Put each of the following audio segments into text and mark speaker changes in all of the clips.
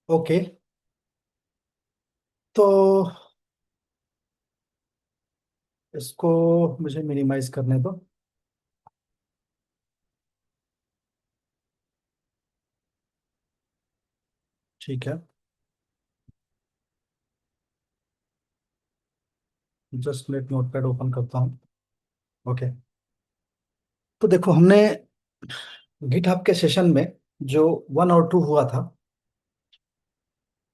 Speaker 1: Okay. तो इसको मुझे मिनिमाइज करने दो। ठीक है। जस्ट नेट नोटपैड ओपन करता हूँ। ओके। तो देखो, हमने गिटहब के सेशन में जो 1 और 2 हुआ था,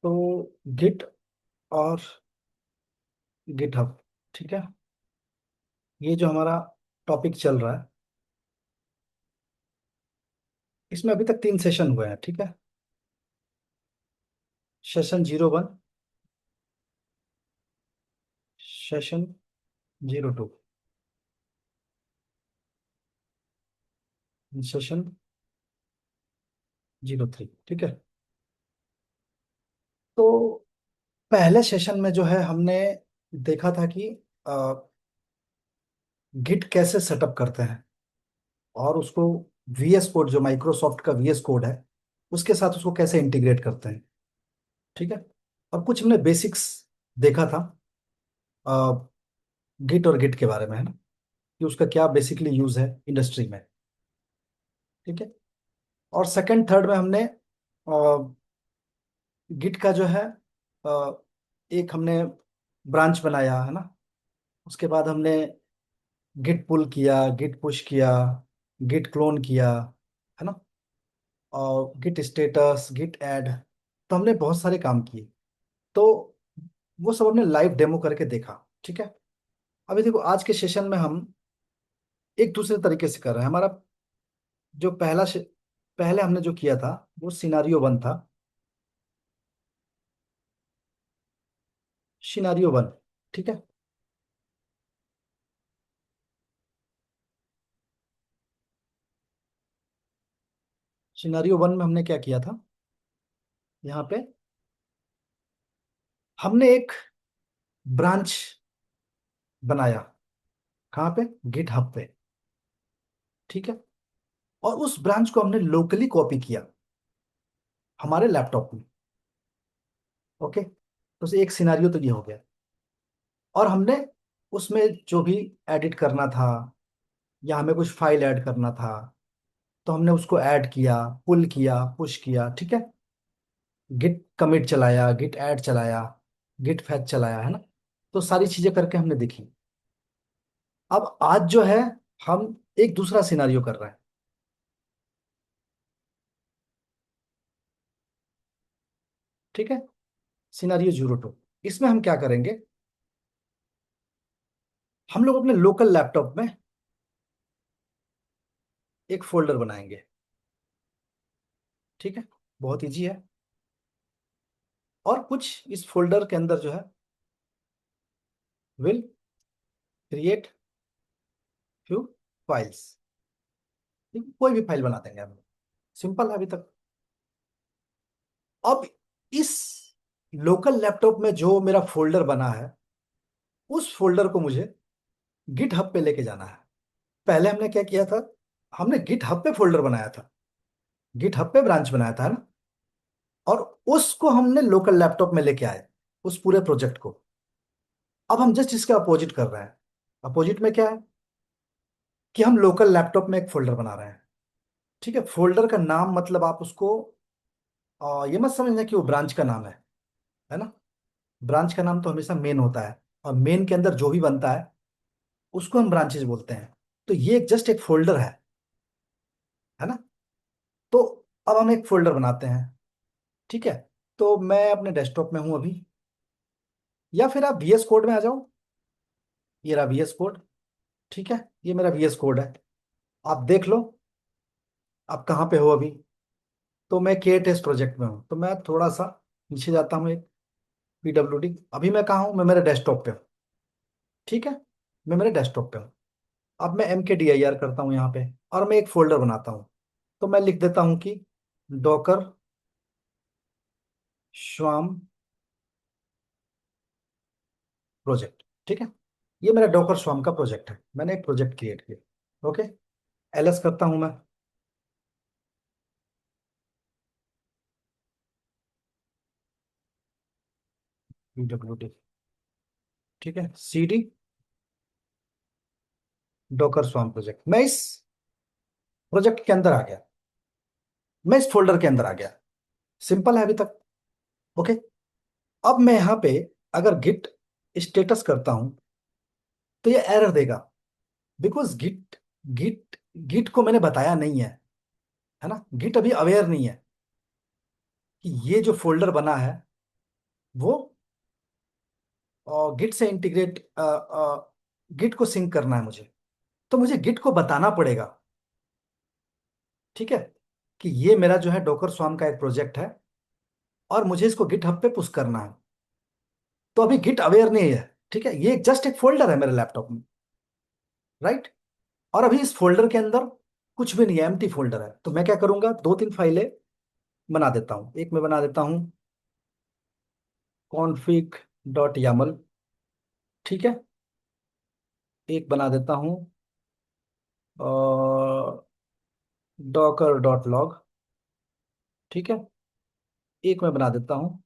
Speaker 1: तो गिट और गिटहब, ठीक है, ये जो हमारा टॉपिक चल रहा है, इसमें अभी तक 3 सेशन हुए हैं। ठीक है। Session 01, session 02, session 03। ठीक है। तो पहले सेशन में जो है हमने देखा था कि गिट कैसे सेटअप करते हैं, और उसको वीएस कोड, जो माइक्रोसॉफ्ट का वीएस कोड है, उसके साथ उसको कैसे इंटीग्रेट करते हैं। ठीक है। और कुछ हमने बेसिक्स देखा था गिट और गिट के बारे में, है ना, कि उसका क्या बेसिकली यूज है इंडस्ट्री में। ठीक है। और सेकंड थर्ड में हमने गिट का जो है अ, एक हमने ब्रांच बनाया, है ना। उसके बाद हमने गिट पुल किया, गिट पुश किया, गिट क्लोन किया, है ना, और गिट स्टेटस, गिट ऐड। तो हमने बहुत सारे काम किए। तो वो सब हमने लाइव डेमो करके देखा। ठीक है। अभी देखो, आज के सेशन में हम एक दूसरे तरीके से कर रहे हैं। हमारा जो पहले हमने जो किया था, वो सिनारियो 1 था। सिनारियो 1। ठीक है। सिनारियो 1 में हमने क्या किया था, यहाँ पे हमने एक ब्रांच बनाया। कहाँ पे? गिट हब पे। ठीक है। और उस ब्रांच को हमने लोकली कॉपी किया हमारे लैपटॉप में। ओके। तो एक सिनारियो तो ये हो गया। और हमने उसमें जो भी एडिट करना था, या हमें कुछ फाइल ऐड करना था, तो हमने उसको ऐड किया, पुल किया, पुश किया। ठीक है। गिट कमिट चलाया, गिट ऐड चलाया, गिट फैच चलाया, है ना। तो सारी चीजें करके हमने देखी। अब आज जो है, हम एक दूसरा सिनारियो कर रहे हैं। ठीक है। सिनारियो 02। इसमें हम क्या करेंगे, हम लोग अपने लोकल लैपटॉप में एक फोल्डर बनाएंगे। ठीक है। बहुत इजी है। और कुछ इस फोल्डर के अंदर जो है, विल क्रिएट फ्यू फाइल्स। कोई भी फाइल बना देंगे हम। सिंपल है अभी तक। अब इस लोकल लैपटॉप में जो मेरा फोल्डर बना है, उस फोल्डर को मुझे गिट हब पे लेके जाना है। पहले हमने क्या किया था, हमने गिट हब पे फोल्डर बनाया था, गिट हब पे ब्रांच बनाया था, है ना। और उसको हमने लोकल लैपटॉप में लेके आए, उस पूरे प्रोजेक्ट को। अब हम जस्ट इसका अपोजिट कर रहे हैं। अपोजिट में क्या है, कि हम लोकल लैपटॉप में एक फोल्डर बना रहे हैं। ठीक है। फोल्डर का नाम मतलब आप उसको ये मत समझना कि वो ब्रांच का नाम है ना। ब्रांच का नाम तो हमेशा मेन होता है, और मेन के अंदर जो भी बनता है उसको हम ब्रांचेज बोलते हैं। तो ये जस्ट एक फोल्डर है ना। तो अब हम एक फोल्डर बनाते हैं। ठीक है। तो मैं अपने डेस्कटॉप में हूं अभी, या फिर आप VS कोड में आ जाओ। ये रहा VS कोड। ठीक है। ये मेरा VS कोड है। आप देख लो आप कहाँ पे हो अभी। तो मैं KTest प्रोजेक्ट में हूँ, तो मैं थोड़ा सा नीचे जाता हूँ, एक PWD। अभी मैं कहाँ हूँ? मैं मेरे डेस्कटॉप पे हूँ। ठीक है। मैं मेरे डेस्कटॉप पे हूँ। अब मैं MKDIR करता हूँ यहाँ पे, और मैं एक फोल्डर बनाता हूँ। तो मैं लिख देता हूँ कि डॉकर श्वाम प्रोजेक्ट। ठीक है। ये मेरा डॉकर श्वाम का प्रोजेक्ट है, मैंने एक प्रोजेक्ट क्रिएट किया। ओके। LS करता हूँ मैं। PWD। ठीक है, CD डॉकर स्वाम प्रोजेक्ट। मैं इस प्रोजेक्ट के अंदर आ गया, मैं इस फोल्डर के अंदर आ गया। सिंपल है अभी तक। ओके। अब मैं यहाँ पे अगर गिट स्टेटस करता हूं तो ये एरर देगा, बिकॉज गिट गिट गिट को मैंने बताया नहीं है ना। गिट अभी अवेयर नहीं है कि ये जो फोल्डर बना है वो गिट से इंटीग्रेट, गिट को सिंक करना है मुझे। तो मुझे गिट को बताना पड़ेगा, ठीक है, कि ये मेरा जो है डॉकर स्वाम का एक प्रोजेक्ट है और मुझे इसको गिट हब पे पुश करना है। तो अभी गिट अवेयर नहीं है, ठीक है, ये जस्ट एक फोल्डर है मेरे लैपटॉप में, राइट। और अभी इस फोल्डर के अंदर कुछ भी नहीं है, एम्प्टी फोल्डर है। तो मैं क्या करूंगा, दो तीन फाइलें बना देता हूँ। एक मैं बना देता हूँ config.yaml, ठीक है। एक बना देता हूँ docker.log, ठीक है। एक मैं बना देता हूँ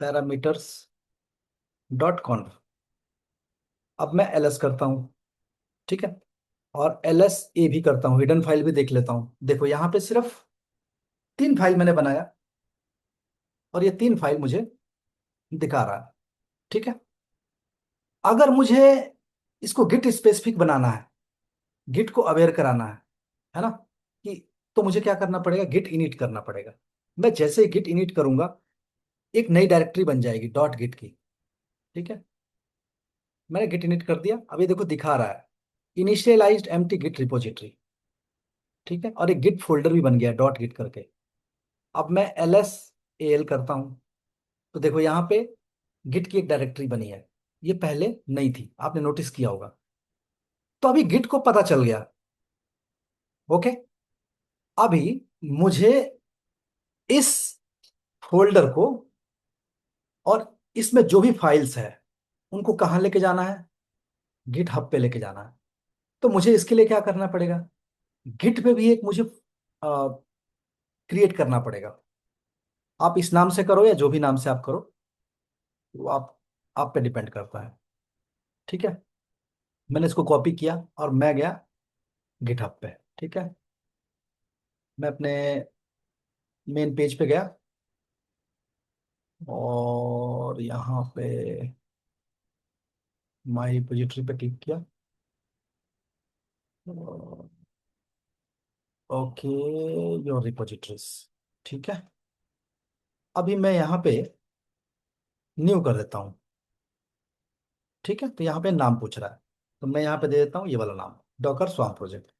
Speaker 1: parameters.conf। अब मैं ls करता हूँ, ठीक है। और LSA भी करता हूँ, हिडन फाइल भी देख लेता हूँ। देखो यहाँ पे सिर्फ तीन फाइल मैंने बनाया और ये तीन फाइल मुझे दिखा रहा है, ठीक है। अगर मुझे इसको गिट स्पेसिफिक बनाना है, गिट को अवेयर कराना है ना, कि तो मुझे क्या करना पड़ेगा, गिट इनिट करना पड़ेगा। मैं जैसे ही गिट इनिट करूंगा एक नई डायरेक्टरी बन जाएगी डॉट गिट की, ठीक है। मैंने गिट इनिट कर दिया, अब ये देखो दिखा रहा है इनिशियलाइज्ड एम्प्टी गिट रिपोजिटरी, ठीक है। और एक गिट फोल्डर भी बन गया डॉट गिट करके। अब मैं LSAL करता हूँ तो देखो यहाँ पे गिट की एक डायरेक्टरी बनी है, ये पहले नहीं थी, आपने नोटिस किया होगा। तो अभी गिट को पता चल गया। ओके। अभी मुझे इस फोल्डर को और इसमें जो भी फाइल्स है उनको कहाँ लेके जाना है, गिट हब पे लेके जाना है। तो मुझे इसके लिए क्या करना पड़ेगा, गिट पे भी एक मुझे क्रिएट करना पड़ेगा। आप इस नाम से करो या जो भी नाम से आप करो, वो आप पे डिपेंड करता है, ठीक है। मैंने इसको कॉपी किया और मैं गया गिट हब पे, ठीक है। मैं अपने मेन पेज पे गया और यहाँ पे माई रिपोजिटरी पे क्लिक किया। ओके, योर रिपोजिटरीज, ठीक है। अभी मैं यहाँ पे न्यू कर देता हूँ, ठीक है। तो यहाँ पे नाम पूछ रहा है, तो मैं यहाँ पे दे देता हूँ ये वाला नाम, डॉकर स्वाम प्रोजेक्ट।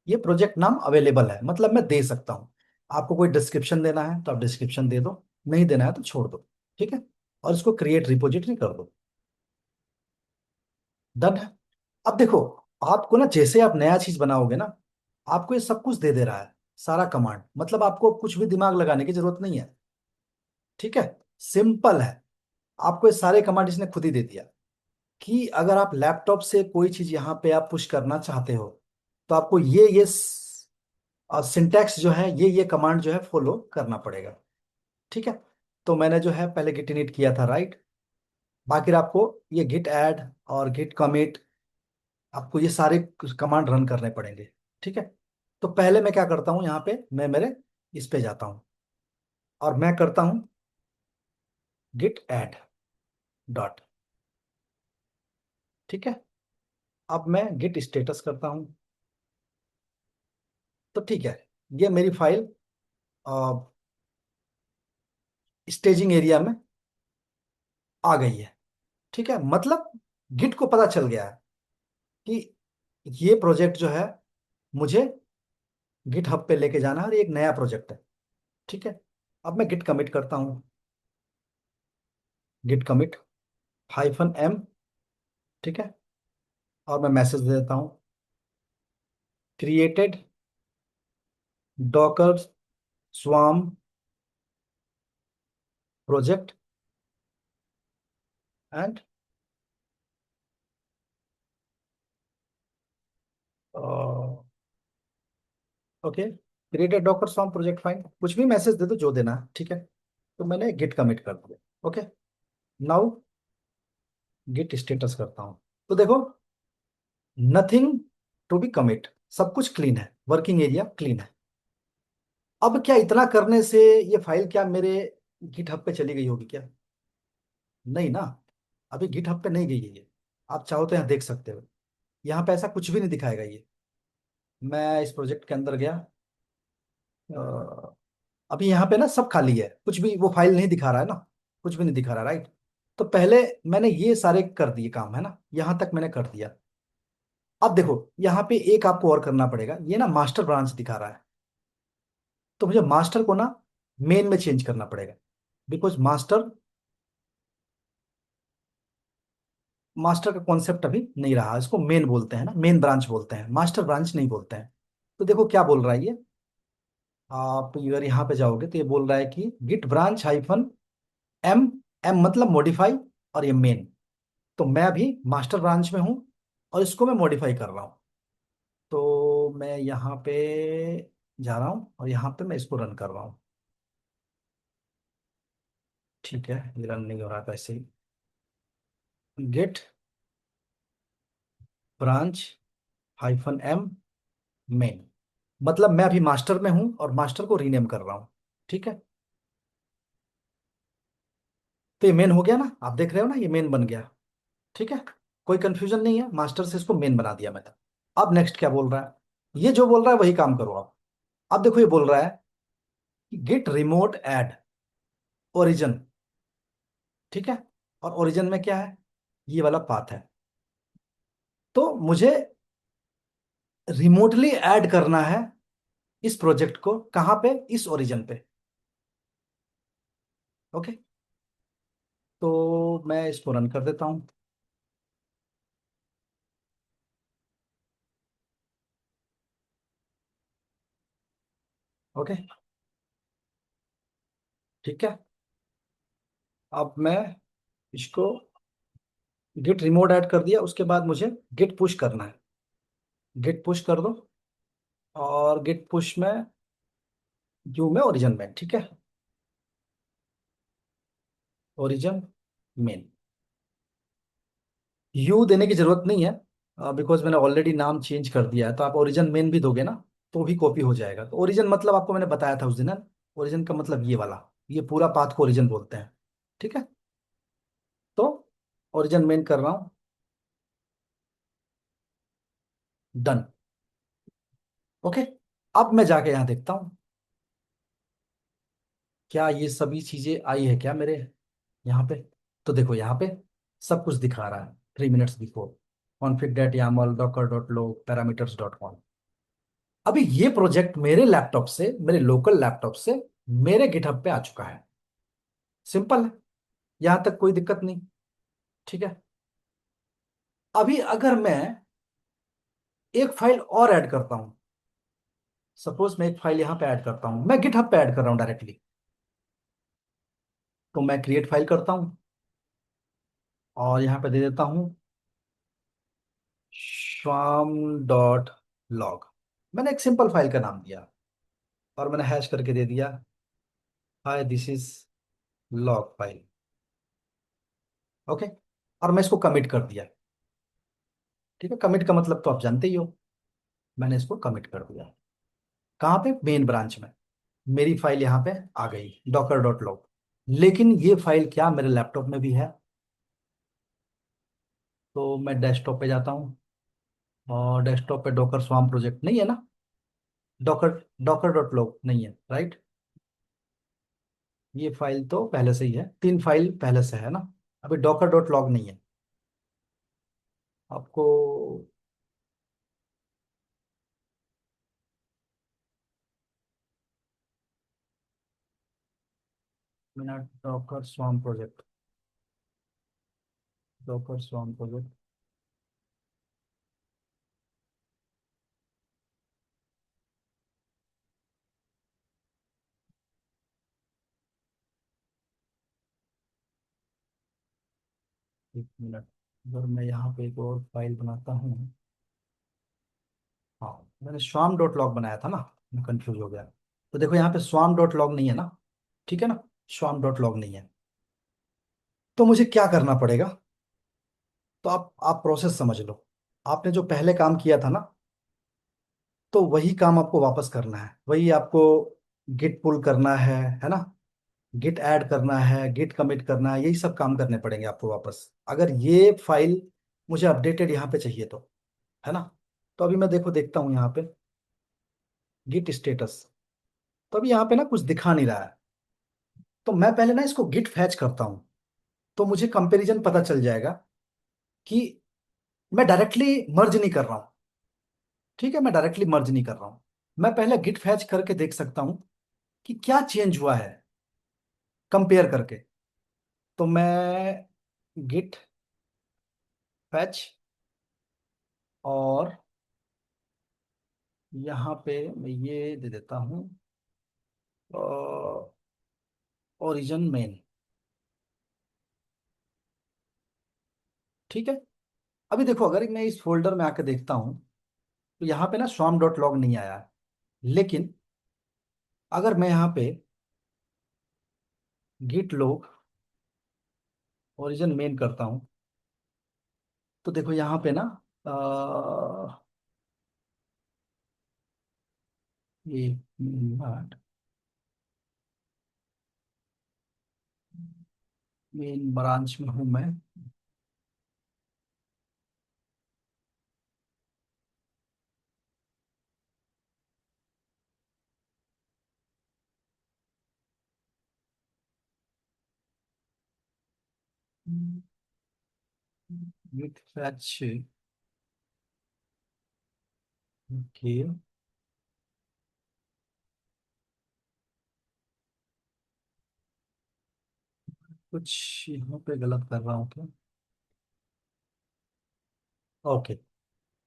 Speaker 1: ये प्रोजेक्ट नाम अवेलेबल है, मतलब मैं दे सकता हूँ। आपको कोई डिस्क्रिप्शन देना है तो आप डिस्क्रिप्शन दे दो, नहीं देना है तो छोड़ दो, ठीक है। और इसको क्रिएट रिपोजिटरी कर दो। डन है। अब देखो, आपको ना जैसे आप नया चीज बनाओगे ना, आपको ये सब कुछ दे दे रहा है, सारा कमांड, मतलब आपको कुछ भी दिमाग लगाने की जरूरत नहीं है, ठीक है। सिंपल है। आपको ये सारे कमांड इसने खुद ही दे दिया कि अगर आप लैपटॉप से कोई चीज यहाँ पे आप पुश करना चाहते हो तो आपको ये सिंटैक्स जो है, ये कमांड जो है फॉलो करना पड़ेगा, ठीक है। तो मैंने जो है पहले गिट इनिट किया था, राइट। बाकी आपको ये गिट ऐड और गिट कमिट, आपको ये सारे कमांड रन करने पड़ेंगे, ठीक है। तो पहले मैं क्या करता हूँ, यहाँ पे मैं मेरे इस पे जाता हूँ और मैं करता हूँ गिट ऐड डॉट, ठीक है। अब मैं गिट स्टेटस करता हूँ, तो ठीक है, ये मेरी फाइल स्टेजिंग एरिया में आ गई है, ठीक है। मतलब गिट को पता चल गया है कि ये प्रोजेक्ट जो है मुझे गिट हब पे लेके जाना है और ये एक नया प्रोजेक्ट है, ठीक है। अब मैं गिट कमिट करता हूँ, गिट कमिट -m, ठीक है। और मैं मैसेज दे देता हूँ created docker swarm project and okay, created docker swarm project fine, कुछ भी मैसेज दे दो जो देना है, ठीक है। तो मैंने गिट कमिट कर दिया, ओके। नाउ गिट स्टेटस करता हूँ, तो देखो नथिंग टू बी कमिट, सब कुछ क्लीन है, वर्किंग एरिया क्लीन है। अब क्या इतना करने से ये फाइल क्या मेरे गिटहब पे चली गई होगी क्या? नहीं ना, अभी गिटहब पे नहीं गई है ये। आप चाहो तो यहाँ देख सकते हो, यहाँ पे ऐसा कुछ भी नहीं दिखाएगा ये। मैं इस प्रोजेक्ट के अंदर गया, अ, अभी यहाँ पे ना सब खाली है, कुछ भी वो फाइल नहीं दिखा रहा है ना, कुछ भी नहीं दिखा रहा, राइट? तो पहले मैंने ये सारे कर दिए काम, है ना, यहाँ तक मैंने कर दिया। अब देखो यहाँ पे एक आपको और करना पड़ेगा, ये ना मास्टर ब्रांच दिखा रहा है, तो मुझे मास्टर को ना मेन में चेंज करना पड़ेगा, बिकॉज मास्टर, मास्टर का कॉन्सेप्ट अभी नहीं रहा, इसको मेन बोलते हैं ना, मेन ब्रांच बोलते हैं, मास्टर ब्रांच नहीं बोलते हैं। तो देखो क्या बोल रहा है ये, आप अगर यहाँ पे जाओगे तो ये बोल रहा है कि git branch hyphen M, M मतलब मॉडिफाई, और ये मेन। तो मैं अभी मास्टर ब्रांच में हूँ और इसको मैं मॉडिफाई कर रहा हूँ। तो मैं यहाँ पे जा रहा हूँ और यहाँ पे मैं इसको रन कर रहा हूँ। ठीक है, ये रन नहीं हो रहा था ऐसे ही। Git branch hyphen M main, मतलब मैं अभी मास्टर में हूँ और मास्टर को रीनेम कर रहा हूँ। ठीक है, तो ये मेन हो गया ना, आप देख रहे हो ना, ये मेन बन गया। ठीक है, कोई कंफ्यूजन नहीं है, मास्टर से इसको मेन बना दिया मैंने। अब नेक्स्ट क्या बोल रहा है, ये जो बोल रहा है वही काम करो आप। अब देखो ये बोल रहा है कि गेट रिमोट ऐड ओरिजिन। ठीक है, और ओरिजिन में क्या है, ये वाला पाथ है, तो मुझे रिमोटली ऐड करना है इस प्रोजेक्ट को, कहाँ पे, इस ओरिजिन पे। ओके, तो मैं इसको रन कर देता हूँ। ओके, ठीक है, अब मैं इसको गिट रिमोट ऐड कर दिया, उसके बाद मुझे गिट पुश करना है। गिट पुश कर दो, और गिट पुश में यू में ओरिजिन में, ठीक है, ओरिजिन मेन। यू देने की जरूरत नहीं है, बिकॉज मैंने ऑलरेडी नाम चेंज कर दिया है, तो आप ओरिजिन मेन भी दोगे ना तो भी कॉपी हो जाएगा। तो ओरिजिन मतलब आपको मैंने बताया था उस दिन है, ओरिजिन का मतलब ये वाला, ये पूरा पाथ को ओरिजिन बोलते हैं। ठीक है, तो ओरिजिन मेन कर रहा हूँ, डन। ओके, अब मैं जाके यहाँ देखता हूँ क्या ये सभी चीजें आई है क्या मेरे यहाँ पे। तो देखो यहाँ पे सब कुछ दिखा रहा है, 3 minutes before, config dot YAML docker dot low parameters dot com. अभी ये प्रोजेक्ट मेरे लैपटॉप से, मेरे लोकल लैपटॉप से मेरे गिटहब पे आ चुका है। सिंपल है, यहां तक कोई दिक्कत नहीं। ठीक है, अभी अगर मैं एक फाइल और ऐड करता हूं, सपोज मैं एक फाइल यहां पे ऐड करता हूं, मैं गिटहब पे ऐड कर रहा हूं डायरेक्टली, तो मैं क्रिएट फाइल करता हूं और यहां पे दे देता हूं श्वाम डॉट लॉग। मैंने एक सिंपल फाइल का नाम दिया और मैंने हैश करके दे दिया, हाय this is log file. Okay, और मैं इसको कमिट कर दिया। ठीक है, कमिट का मतलब तो आप जानते ही हो, मैंने इसको कमिट कर दिया। कहाँ पे, मेन ब्रांच में। मेरी फाइल यहाँ पे आ गई, डॉकर डॉट लॉग। लेकिन ये फाइल क्या मेरे लैपटॉप में भी है, तो मैं डेस्कटॉप पे जाता हूँ और डेस्कटॉप पे डॉकर स्वाम प्रोजेक्ट नहीं है ना, डॉकर डॉकर डॉट लॉग नहीं है, राइट? ये फाइल तो पहले से ही है, 3 फाइल पहले से है ना, अभी डॉकर डॉट लॉग नहीं है। आपको minute, docker swarm project, docker swarm project, 1 minute, अगर मैं यहाँ पे एक और फाइल बनाता हूँ। हाँ, मैंने स्वाम डॉट लॉग बनाया था ना, मैं कंफ्यूज हो गया। तो देखो यहाँ पे स्वाम डॉट लॉग नहीं है ना, ठीक है ना, स्वाम डॉट लॉग नहीं है। तो मुझे क्या करना पड़ेगा? तो आप प्रोसेस समझ लो। आपने जो पहले काम किया था ना, तो वही काम आपको वापस करना है। वही आपको गिट पुल करना है ना? गिट ऐड करना है, गिट कमिट करना है, यही सब काम करने पड़ेंगे आपको वापस, अगर ये फाइल मुझे अपडेटेड यहाँ पे चाहिए तो, है ना? तो अभी मैं देखता हूँ यहाँ पे गिट स्टेटस। तो अभी यहाँ पे ना कुछ दिखा नहीं रहा है। तो मैं पहले ना इसको गिट फैच करता हूँ, तो मुझे कंपैरिजन पता चल जाएगा कि मैं डायरेक्टली मर्ज नहीं कर रहा हूँ। ठीक है, मैं डायरेक्टली मर्ज नहीं कर रहा हूँ। मैं पहले गिट फैच करके देख सकता हूँ कि क्या चेंज हुआ है कंपेयर करके। तो मैं गिट फैच, और यहाँ पे मैं ये दे देता हूँ ओरिजिन मेन। ठीक है। अभी देखो, अगर मैं इस फोल्डर में आके देखता हूँ, तो यहाँ पे ना swamp डॉट लॉग नहीं आया है। लेकिन अगर मैं यहाँ पे गिट लॉग ओरिजिन मेन करता हूँ, तो देखो यहाँ पे ना एक मिनट, मेन ब्रांच में हूँ मैं। Git fetch. ओके। कुछ यहाँ पे गलत कर रहा हूँ क्या? ओके,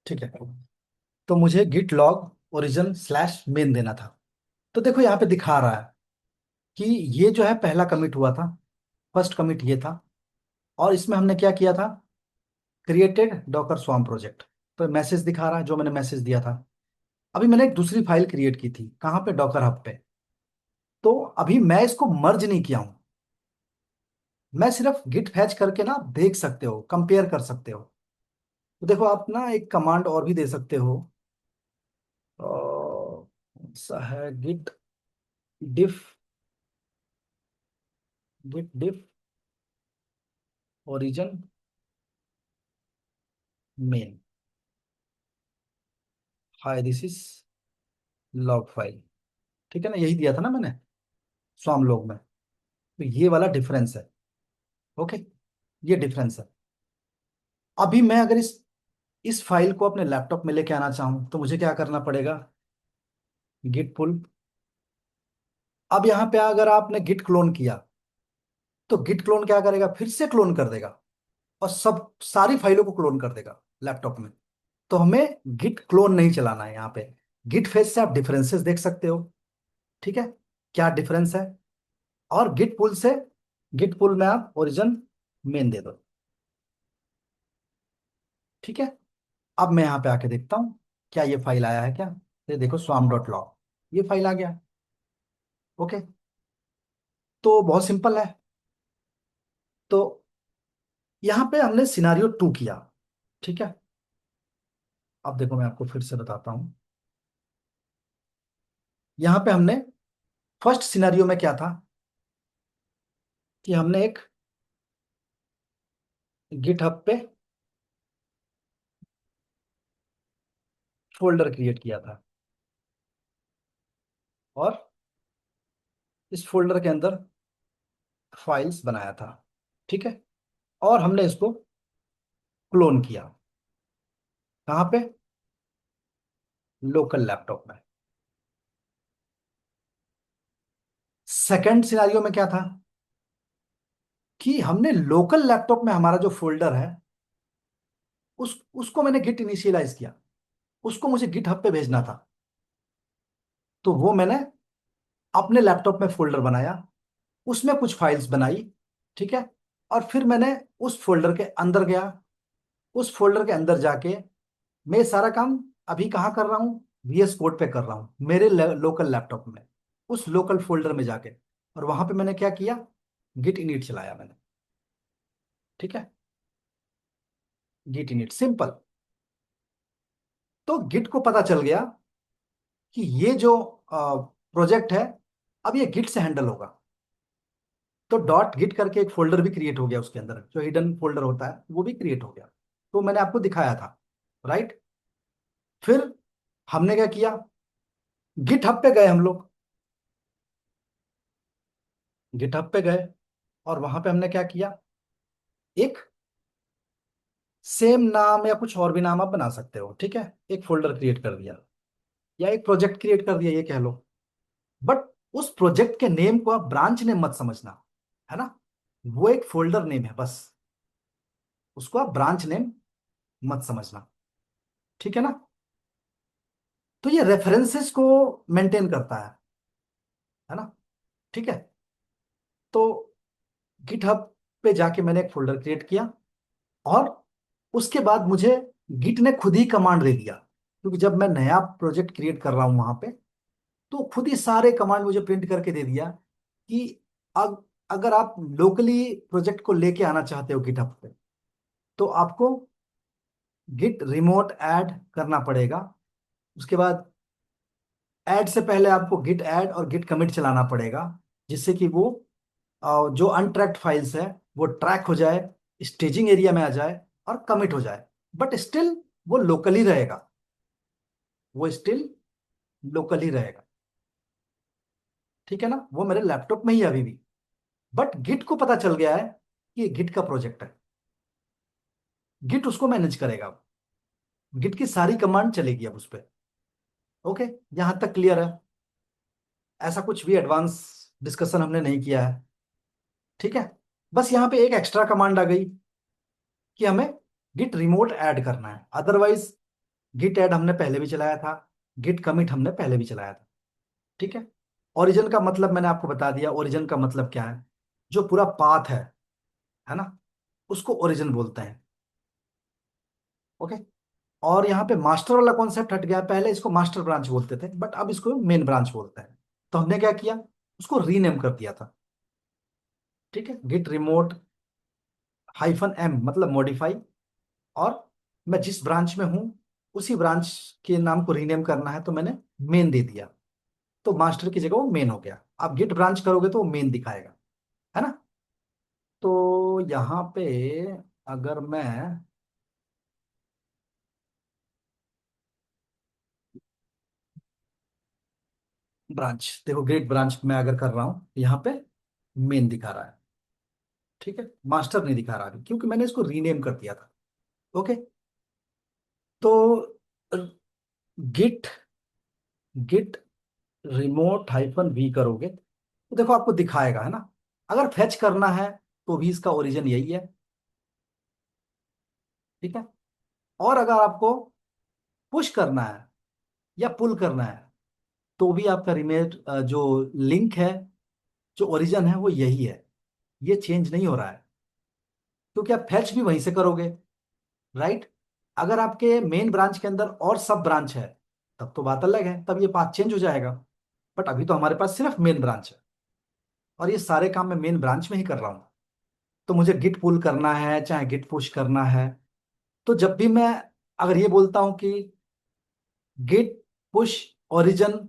Speaker 1: ठीक है। तो मुझे git log origin slash main देना था। तो देखो यहाँ पे दिखा रहा है कि ये जो है पहला कमिट हुआ था, फर्स्ट कमिट ये था। और इसमें हमने क्या किया था? Created docker swarm project. तो मैसेज दिखा रहा है जो मैंने मैसेज दिया था। अभी मैंने एक दूसरी फाइल क्रिएट की थी, कहाँ पे? डॉकर हब पे। तो अभी मैं इसको मर्ज नहीं किया हूँ। मैं सिर्फ गिट फैच करके ना देख सकते हो, कंपेयर कर सकते हो। तो देखो, आप ना एक कमांड और भी दे सकते हो। कौन सा है? Git diff, git diff origin main. Hi, this is log file. ठीक है ना? यही दिया था ना मैंने स्वाम लॉग में। तो ये वाला डिफरेंस है। ओके, ये डिफरेंस है। अभी मैं अगर इस फाइल को अपने लैपटॉप में लेके आना चाहूँ, तो मुझे क्या करना पड़ेगा? गिट पुल। अब यहाँ पे अगर आपने गिट क्लोन किया, तो गिट क्लोन क्या करेगा? फिर से क्लोन कर देगा, और सब सारी फाइलों को क्लोन कर देगा लैपटॉप में। तो हमें गिट क्लोन नहीं चलाना है यहाँ पे। गिट फेस से आप डिफरेंसेस देख सकते हो। ठीक है, क्या डिफरेंस है? और गिट पुल से, गिट पुल में आप ओरिजिन मेन दे दो। ठीक है। अब मैं यहाँ पे आके देखता हूँ क्या ये फाइल आया है क्या। ये देखो, स्वाम डॉट लॉग, ये फाइल आ गया। ओके। तो बहुत सिंपल है। तो यहाँ पे हमने सिनारियो 2 किया। ठीक है। अब देखो, मैं आपको फिर से बताता हूँ। यहाँ पे हमने फर्स्ट सिनारियो में क्या था कि हमने एक गिट हब पे फोल्डर क्रिएट किया था, और इस फोल्डर के अंदर फाइल्स बनाया था। ठीक है। और हमने इसको क्लोन किया, कहाँ पे? लोकल लैपटॉप में। सेकंड सिनारियो में क्या था कि हमने लोकल लैपटॉप में हमारा जो फोल्डर है, उसको मैंने गिट इनिशियलाइज किया। उसको मुझे गिट हब पे भेजना था। तो वो मैंने अपने लैपटॉप में फोल्डर बनाया, उसमें कुछ फाइल्स बनाई। ठीक है। और फिर मैंने उस फोल्डर के अंदर गया। उस फोल्डर के अंदर जाके मैं ये सारा काम अभी कहाँ कर रहा हूँ? VS कोड पे कर रहा हूँ, मेरे लोकल लैपटॉप में, उस लोकल फोल्डर में जाके। और वहां पे मैंने क्या किया? गिट इनिट चलाया मैंने। ठीक है, गिट इनिट सिंपल। तो गिट को पता चल गया कि ये जो प्रोजेक्ट है अब ये गिट से हैंडल होगा। तो डॉट गिट करके एक फोल्डर भी क्रिएट हो गया, उसके अंदर जो हिडन फोल्डर होता है वो भी क्रिएट हो गया। तो मैंने आपको दिखाया था, राइट। फिर हमने क्या किया, गिट हब पे गए हम लोग, गिट हब पे गए और वहां पे हमने क्या किया, एक सेम नाम या कुछ और भी नाम आप बना सकते हो, ठीक है। एक फोल्डर क्रिएट कर दिया या एक प्रोजेक्ट क्रिएट कर दिया, ये कह लो। बट उस प्रोजेक्ट के नेम को आप ब्रांच नेम मत समझना, है ना। वो एक फोल्डर नेम है बस, उसको आप ब्रांच नेम मत समझना, ठीक है ना। तो ये रेफरेंसेस को मेंटेन करता है ना, ठीक है। तो गिटहब पे जाके मैंने एक फोल्डर क्रिएट किया और उसके बाद मुझे गिट ने खुद ही कमांड दे दिया, क्योंकि जब मैं नया प्रोजेक्ट क्रिएट कर रहा हूं वहां पे, तो खुद ही सारे कमांड मुझे प्रिंट करके दे दिया कि अग, अगर आप लोकली प्रोजेक्ट को लेके आना चाहते हो गिटहब पे, तो आपको गिट रिमोट ऐड करना पड़ेगा। उसके बाद ऐड से पहले आपको गिट ऐड और गिट कमिट चलाना पड़ेगा, जिससे कि वो जो अनट्रैक्ड फाइल्स है वो ट्रैक हो जाए, स्टेजिंग एरिया में आ जाए और कमिट हो जाए। बट स्टिल वो लोकली रहेगा, वो स्टिल लोकली रहेगा, ठीक है ना। वो मेरे लैपटॉप में ही है अभी भी। बट गिट को पता चल गया है कि ये गिट का प्रोजेक्ट है, गिट उसको मैनेज करेगा, गिट की सारी कमांड चलेगी अब उस पर। ओके, यहां तक क्लियर है। ऐसा कुछ भी एडवांस डिस्कशन हमने नहीं किया है, ठीक है। बस यहाँ पे एक एक्स्ट्रा कमांड आ गई कि हमें गिट रिमोट ऐड करना है, अदरवाइज गिट ऐड हमने पहले भी चलाया था, गिट कमिट हमने पहले भी चलाया था, ठीक है। ओरिजिन का मतलब मैंने आपको बता दिया, ओरिजिन का मतलब क्या है, जो पूरा पाथ है ना, उसको ओरिजिन बोलते हैं। ओके। और यहाँ पे मास्टर वाला कॉन्सेप्ट हट गया, पहले इसको मास्टर ब्रांच बोलते थे बट अब इसको मेन ब्रांच बोलते हैं। तो हमने क्या किया, उसको रीनेम कर दिया था, ठीक है। गिट रिमोट -m मतलब मॉडिफाई, और मैं जिस ब्रांच में हूं उसी ब्रांच के नाम को रीनेम करना है, तो मैंने मेन दे दिया। तो मास्टर की जगह वो मेन हो गया। आप गिट ब्रांच करोगे तो वो मेन दिखाएगा, है ना। तो यहाँ पे अगर मैं ब्रांच देखो, गिट ब्रांच में अगर कर रहा हूँ यहाँ पे मेन दिखा रहा है, ठीक है। मास्टर नहीं दिखा रहा अभी, क्योंकि मैंने इसको रीनेम कर दिया था। ओके। तो गिट गिट रिमोट -v करोगे तो देखो आपको दिखाएगा, है ना। अगर फेच करना है तो भी इसका ओरिजिन यही है, ठीक है। और अगर आपको पुश करना है या पुल करना है, तो भी आपका रिमेट जो लिंक है, जो ओरिजिन है वो यही है, ये चेंज नहीं हो रहा है, क्योंकि आप फेच भी वहीं से करोगे, राइट। अगर आपके मेन ब्रांच के अंदर और सब ब्रांच है तब तो बात अलग है, तब ये पाथ चेंज हो जाएगा। बट अभी तो हमारे पास सिर्फ मेन ब्रांच है, और ये सारे काम मैं मेन ब्रांच में ही कर रहा हूँ। तो मुझे गिट पुल करना है चाहे गिट पुश करना है, तो जब भी मैं अगर ये बोलता हूँ कि गिट पुश ओरिजिन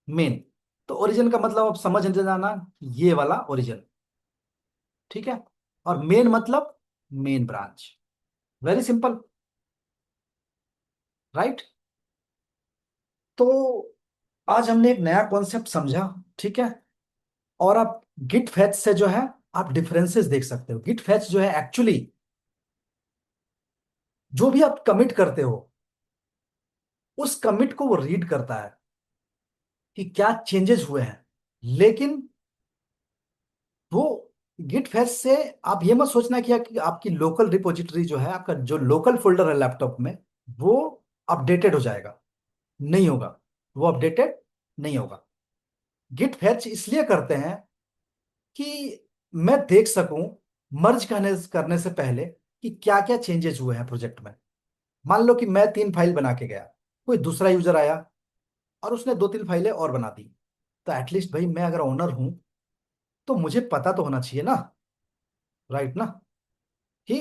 Speaker 1: मेन, तो ओरिजिन का मतलब आप समझ जाना, ये वाला ओरिजिन, ठीक है। और मेन मतलब main branch, very simple, right. तो आज हमने एक नया कॉन्सेप्ट समझा, ठीक है। और आप गिट फैच से जो है आप डिफरेंसेस देख सकते हो। गिट फैच जो है एक्चुअली जो भी आप कमिट करते हो उस कमिट को वो रीड करता है कि क्या चेंजेस हुए हैं, लेकिन वो गिट फैच से आप ये मत सोचना कि आपकी लोकल रिपोजिटरी जो है, आपका जो लोकल फोल्डर है लैपटॉप में, वो अपडेटेड हो जाएगा, नहीं होगा, वो अपडेटेड नहीं होगा। गिट फैच इसलिए करते हैं कि मैं देख सकूं मर्ज करने से पहले कि क्या क्या चेंजेस हुए हैं प्रोजेक्ट में। मान लो कि मैं 3 फाइल बना के गया, कोई दूसरा यूजर आया और उसने 2-3 फाइलें और बना दी, तो एटलीस्ट भाई मैं अगर ओनर हूं तो मुझे पता तो होना चाहिए ना, राइट ना। कि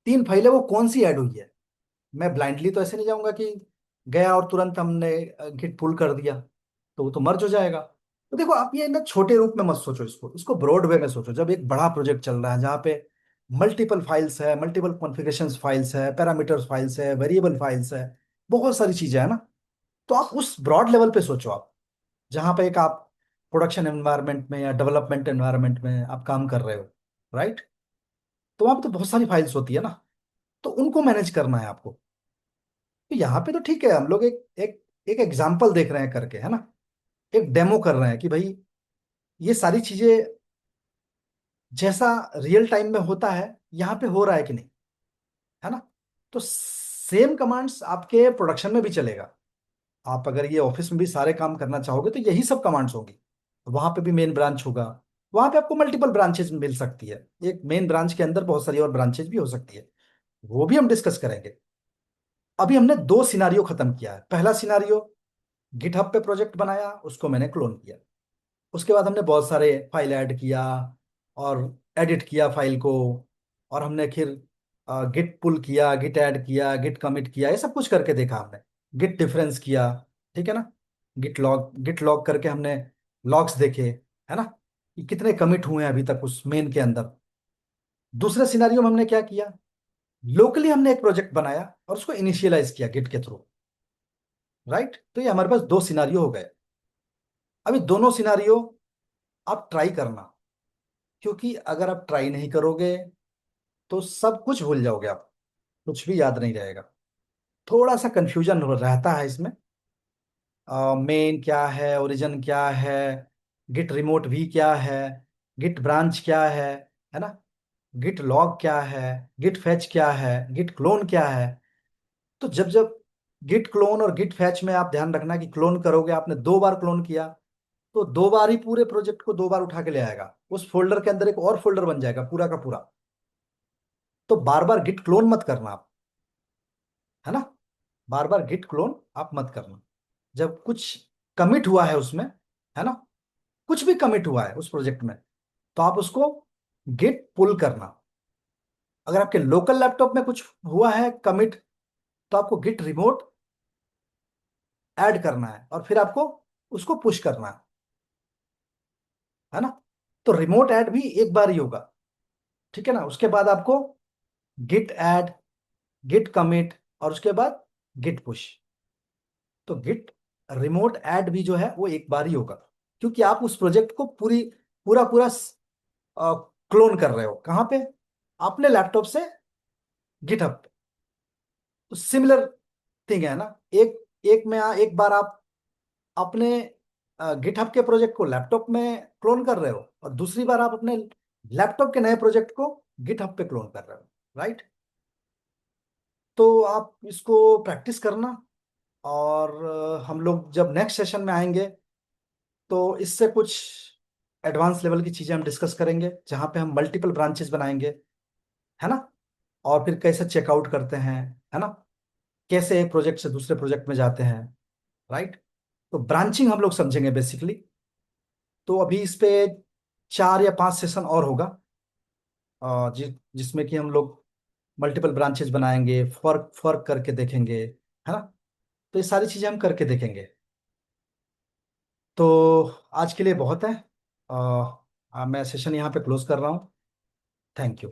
Speaker 1: 3 फाइलें वो कौन सी ऐड हुई है। मैं ब्लाइंडली तो ऐसे नहीं जाऊंगा कि गया और तुरंत हमने गिट पुल कर दिया, तो वो तो मर्ज हो जाएगा। तो देखो आप ये ना छोटे रूप में मत सोचो, इसको इसको ब्रॉड वे में सोचो। जब एक बड़ा प्रोजेक्ट चल रहा है जहाँ पे मल्टीपल फाइल्स है, मल्टीपल कॉन्फ़िगरेशंस फाइल्स है, पैरामीटर्स फाइल्स है, वेरिएबल फाइल्स है, बहुत सारी चीजें है ना, तो आप उस ब्रॉड लेवल पे सोचो। आप जहाँ पे एक आप प्रोडक्शन एनवायरनमेंट में या डेवलपमेंट एनवायरनमेंट में आप काम कर रहे हो, राइट। तो वहाँ पे तो बहुत सारी फाइल्स होती है ना, तो उनको मैनेज करना है आपको। तो यहाँ पे तो ठीक है, हम लोग एक एक एक एग्जाम्पल देख रहे हैं करके, है ना, एक डेमो कर रहे हैं कि भाई ये सारी चीजें जैसा रियल टाइम में होता है यहाँ पे हो रहा है कि नहीं, है ना। तो सेम कमांड्स आपके प्रोडक्शन में भी चलेगा। आप अगर ये ऑफिस में भी सारे काम करना चाहोगे तो यही सब कमांड्स होंगी। वहां पे भी मेन ब्रांच होगा, वहां पे आपको मल्टीपल ब्रांचेज मिल सकती है, एक मेन ब्रांच के अंदर बहुत सारी और ब्रांचेज भी हो सकती है, वो भी हम डिस्कस करेंगे। अभी हमने 2 सिनारियो खत्म किया है। पहला सिनारियो, गिटहब पे प्रोजेक्ट बनाया, उसको मैंने क्लोन किया। उसके बाद हमने बहुत सारे फाइल ऐड किया और एडिट किया फाइल को, और हमने फिर गिट पुल किया, गिट ऐड किया, गिट कमिट किया, ये सब कुछ करके देखा हमने। गिट डिफरेंस किया, ठीक है ना। गिट लॉग करके हमने लॉग्स देखे, है ना, कि कितने कमिट हुए हैं अभी तक उस मेन के अंदर। दूसरे सिनारियो में हमने क्या किया, लोकली हमने एक प्रोजेक्ट बनाया और उसको इनिशियलाइज किया गिट के थ्रू, राइट। तो ये हमारे पास 2 सिनारियो हो गए। अभी दोनों सिनारियो आप ट्राई करना, क्योंकि अगर आप ट्राई नहीं करोगे तो सब कुछ भूल जाओगे आप, कुछ भी याद नहीं रहेगा। थोड़ा सा कंफ्यूजन रहता है इसमें। मेन क्या है, ओरिजिन क्या है, गिट रिमोट भी क्या है, गिट ब्रांच क्या है ना, गिट लॉग क्या है, गिट फैच क्या है, गिट क्लोन क्या है। तो जब जब गिट क्लोन और गिट फैच में आप ध्यान रखना कि क्लोन करोगे, आपने 2 बार क्लोन किया तो 2 बार ही पूरे प्रोजेक्ट को 2 बार उठा के ले आएगा, उस फोल्डर के अंदर एक और फोल्डर बन जाएगा पूरा का पूरा। तो बार बार गिट क्लोन मत करना आप, है ना, बार बार गिट क्लोन आप मत करना। जब कुछ कमिट हुआ है उसमें, है ना, कुछ भी कमिट हुआ है उस प्रोजेक्ट में, तो आप उसको गिट पुल करना। अगर आपके लोकल लैपटॉप में कुछ हुआ है कमिट, तो आपको गिट रिमोट ऐड करना है और फिर आपको उसको पुश करना है ना। तो रिमोट ऐड भी एक बार ही होगा, ठीक है ना। उसके बाद आपको गिट ऐड, गिट कमिट, और उसके बाद गिट पुश। तो गिट रिमोट ऐड भी जो है वो एक बार ही होगा, क्योंकि आप उस प्रोजेक्ट को पूरा पूरा क्लोन कर रहे हो कहाँ पे, अपने लैपटॉप से गिटहब पे। तो सिमिलर थिंग है ना। एक एक बार आप अपने गिटहब के प्रोजेक्ट को लैपटॉप में क्लोन कर रहे हो, और दूसरी बार आप अपने लैपटॉप के नए प्रोजेक्ट को गिटहब पे क्लोन कर रहे हो, राइट। तो आप इसको प्रैक्टिस करना, और हम लोग जब नेक्स्ट सेशन में आएंगे तो इससे कुछ एडवांस लेवल की चीजें हम डिस्कस करेंगे, जहाँ पे हम मल्टीपल ब्रांचेस बनाएंगे, है ना, और फिर कैसे चेकआउट करते हैं, है ना, कैसे एक प्रोजेक्ट से दूसरे प्रोजेक्ट में जाते हैं, राइट। तो ब्रांचिंग हम लोग समझेंगे बेसिकली। तो अभी इस पे 4 या 5 सेशन और होगा, जिसमें कि हम लोग मल्टीपल ब्रांचेस बनाएंगे, फर्क फर्क करके देखेंगे, है ना। तो ये सारी चीजें हम करके देखेंगे। तो आज के लिए बहुत है। मैं सेशन यहाँ पे क्लोज कर रहा हूँ। Thank you.